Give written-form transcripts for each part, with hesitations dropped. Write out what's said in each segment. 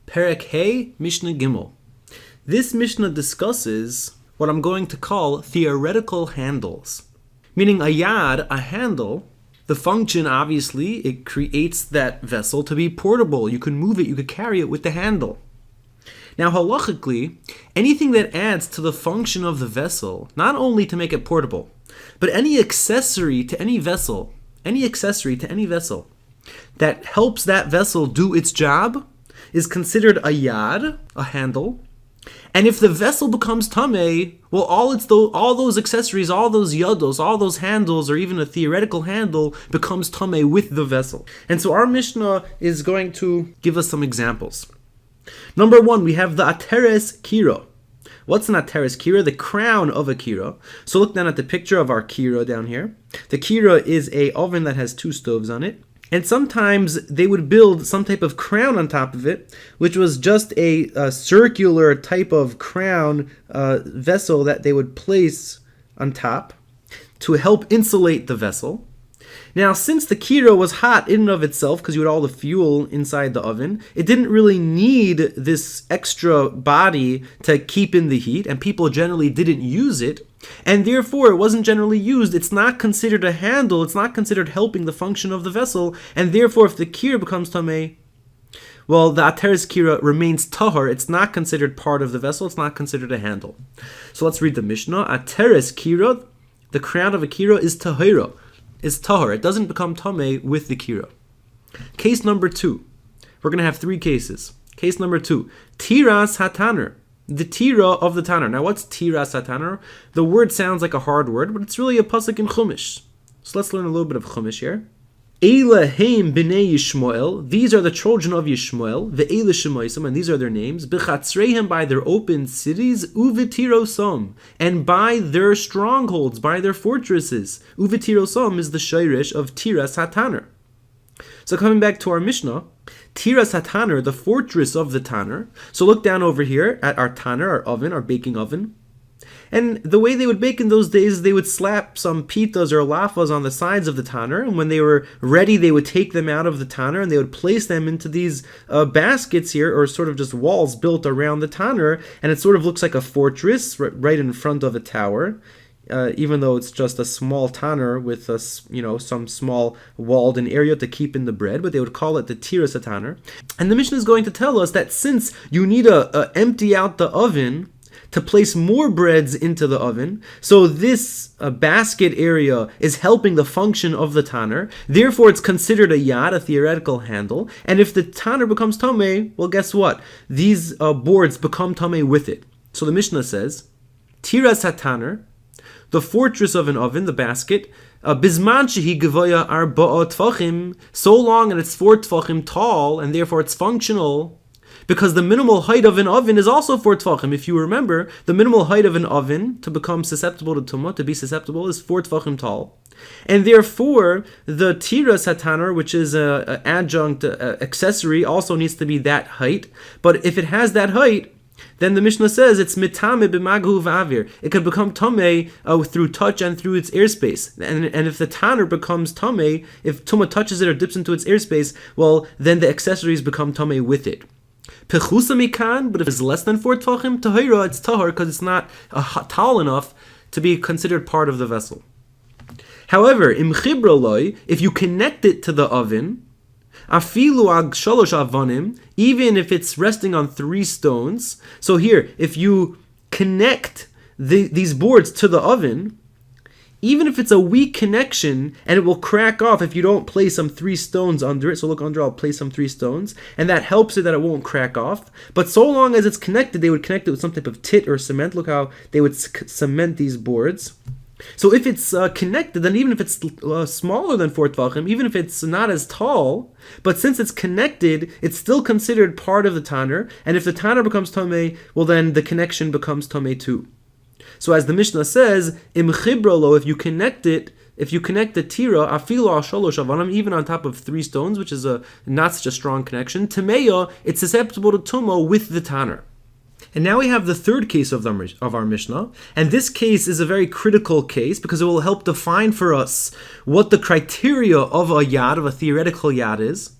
Perek Hey, Mishna Gimel. This Mishnah discusses what I'm going to call theoretical handles. Meaning a yad, a handle, the function obviously, it creates that vessel to be portable. You can move it, you could carry it with the handle. Now halachically, anything that adds to the function of the vessel, not only to make it portable, but any accessory to any vessel that helps that vessel do its job is considered a yad, a handle. And if the vessel becomes tameh, well, all those accessories, all those yados, all those handles, or even a theoretical handle becomes tameh with the vessel. And so our Mishnah is going to give us some examples. Number one, we have the ateres kira. What's an ateres kira? The crown of a kira. So look down at the picture of our kira down here. The kira is a oven that has two stoves on it. And sometimes they would build some type of crown on top of it, which was just a circular type of crown vessel that they would place on top to help insulate the vessel. Now, since the kira was hot in and of itself, because you had all the fuel inside the oven, it didn't really need this extra body to keep in the heat, and people generally didn't use it, and therefore it wasn't generally used. It's not considered a handle, it's not considered helping the function of the vessel, and therefore if the kira becomes tameh, well, the ateres kira remains tahor. It's not considered part of the vessel, it's not considered a handle. So let's read the Mishnah. Ateres kira, the crown of a kira is tahira. Is tahor. It doesn't become tameh with the kira. Case number two. We're going to have three cases. Case number two. Tiras hataner. The tira of the tanner. Now what's tiras hataner? The word sounds like a hard word, but it's really a pasuk in Chumash. So let's learn a little bit of Chumash here. Eila heim b'nei Yishmael. These are the children of Yishmael. Ve'eila shemoisam, and these are their names. B'chatzreihem, by their open cities. Uvetirosam, and by their strongholds, by their fortresses. Uvetirosam is the shirish of tiras hataner. So coming back to our Mishnah, tiras hataner, the fortress of the tanner. So look down over here at our tanner, our oven, our baking oven. And the way they would bake in those days is they would slap some pitas or lafas on the sides of the tanner, and when they were ready, they would take them out of the tanner and they would place them into these baskets here, or sort of just walls built around the tanner, and it sort of looks like a fortress right in front of a tower. Even though it's just a small tanner with some small walled-in area to keep in the bread, but they would call it the tiras tanner. And the Mishnah is going to tell us that since you need to empty out the oven to place more breads into the oven, so this basket area is helping the function of the tanner. Therefore, it's considered a yad, a theoretical handle. And if the tanner becomes tameh, well, guess what? These boards become tameh with it. So the Mishnah says, tiras hataner, the fortress of an oven, the basket, bizman shehi gevoya arba'a tfachim, so long and it's 4 tfachim tall, and therefore it's functional, because the minimal height of an oven is also 4 tfachim. If you remember, the minimal height of an oven to become susceptible to tumah, to be susceptible, is 4 tfachim tall. And therefore, the tiras hataner, which is an adjunct accessory, also needs to be that height. But if it has that height, then the Mishnah says it's mitame b'maghu v'avir. It could become tameh through touch and through its airspace. And if the tanner becomes tameh, if tumah touches it or dips into its airspace, well, then the accessories become tameh with it. Pechusa mikan, but if it's less than 4 tfachim, tahira, it's tahor, because it's not tall enough to be considered part of the vessel. However, im chibra loy, if you connect it to the oven, afilu ag shalosh avanim, even if it's resting on 3 stones. So here, if you connect these boards to the oven, even if it's a weak connection, and it will crack off if you don't place some 3 stones under it. So look under, I'll place some 3 stones, and that helps it that it won't crack off. But so long as it's connected, they would connect it with some type of tit or cement. Look how they would cement these boards. So if it's connected, then even if it's smaller than 4 tvachim, even if it's not as tall, but since it's connected, it's still considered part of the tanner. And if the tanner becomes tameh, well then the connection becomes tameh too. So as the Mishnah says, im chibrolo, if you connect the tira, afilo al shalosh avanim, even on top of 3 stones, which is not such a strong connection, tameya, it's susceptible to tumah with the tanner. And now we have the third case of our Mishnah, and this case is a very critical case because it will help define for us what the criteria of a yad, of a theoretical yad is.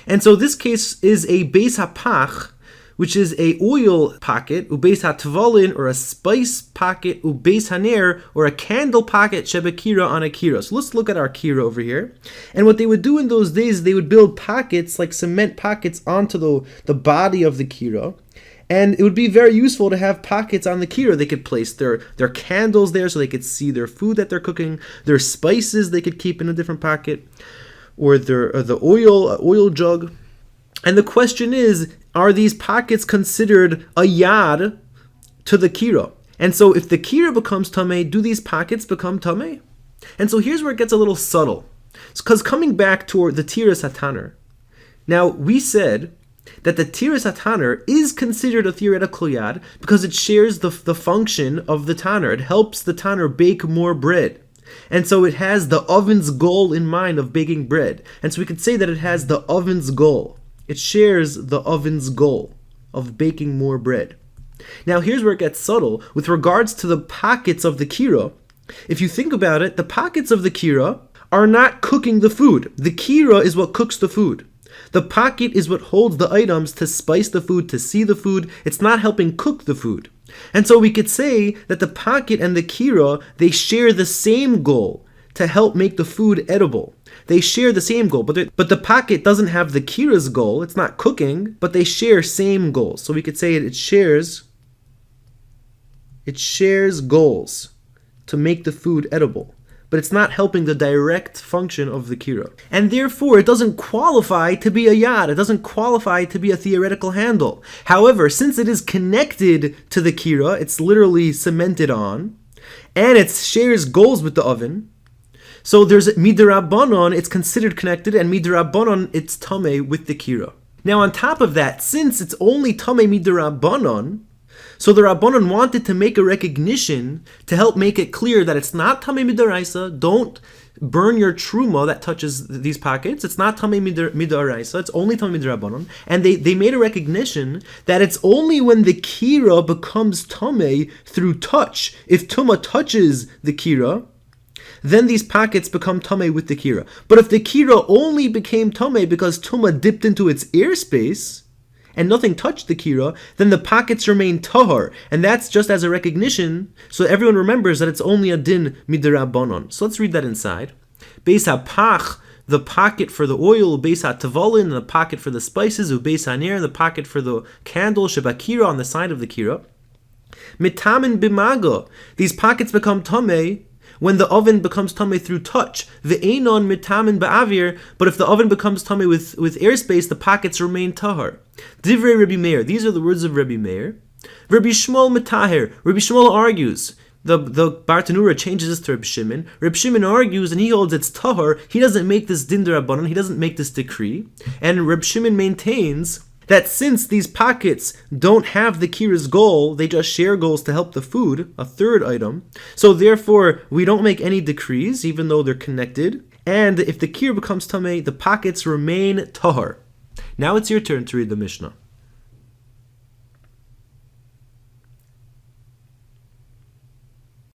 And so this case is a beis hapach, which is a oil pocket, ubeis hatvalin, or a spice pocket, ubeis haner, or a candle pocket, shebekira, on a kira. So let's look at our kira over here. And what they would do in those days, they would build pockets, like cement pockets, onto the body of the kira. And it would be very useful to have pockets on the kira. They could place their candles there so they could see their food that they're cooking, their spices they could keep in a different pocket, or the oil jug. And the question is, are these pockets considered a yad to the kira? And so if the kira becomes tameh, do these pockets become tameh? And so here's where it gets a little subtle. Because coming back to the tiras hataner, now we said that the tiras hataner is considered a theoretical yad because it shares the function of the tanner. It helps the tanner bake more bread. And so it has the oven's goal in mind of baking bread. And so we could say that it has the oven's goal. It shares the oven's goal of baking more bread. Now here's where it gets subtle. With regards to the pockets of the kira, if you think about it, the pockets of the kira are not cooking the food. The kira is what cooks the food. The pocket is what holds the items to spice the food, to see the food. It's not helping cook the food. And so we could say that the pocket and the kira, they share the same goal to help make the food edible. They share the same goal, but the pocket doesn't have the kira's goal. It's not cooking, but they share same goals. So we could say it shares goals to make the food edible, but it's not helping the direct function of the kira. And therefore, it doesn't qualify to be a yad. It doesn't qualify to be a theoretical handle. However, since it is connected to the kira, it's literally cemented on, and it shares goals with the oven, so there's midrabanon, it's considered connected, and midrabanon, it's tameh with the kira. Now on top of that, since it's only tameh midrabanon, so the Rabbanon wanted to make a recognition to help make it clear that it's not tameh midaraisa. Don't burn your truma that touches these pockets. It's not tameh midaraisa. It's only tameh midrabanon. And they made a recognition that it's only when the kira becomes tameh through touch. If tuma touches the kira, then these pockets become tameh with the kira. But if the kira only became tameh because tuma dipped into its airspace and nothing touched the kira, then the pockets remain tahor. And that's just as a recognition, so everyone remembers that it's only a din midrabanon. So let's read that inside. Beis hapach, the pocket for the oil, beis hatavalin, the pocket for the spices, ubeis haner, the pocket for the candle, shebakira, on the side of the kira. Mitamin bimaga, these pockets become tameh when the oven becomes tameh through touch. Ve'enon mitamin ba'avir, but if the oven becomes tameh with airspace, the pockets remain tahar. Divrei Rabbi Meir, these are the words of Rabbi Meir. Rabbi Shmuel mitaher, Rabbi Shmuel argues. The Bartanura changes this to Rabbi Shimon. Rabbi Shimon argues and he holds it's tahar. He doesn't make this din d'Rabbanan, he doesn't make this decree. And Rabbi Shimon maintains that since these pockets don't have the kira's goal, they just share goals to help the food, a third item, so therefore we don't make any decrees, even though they're connected, and if the kira becomes tameh, the pockets remain tahar. Now it's your turn to read the Mishnah.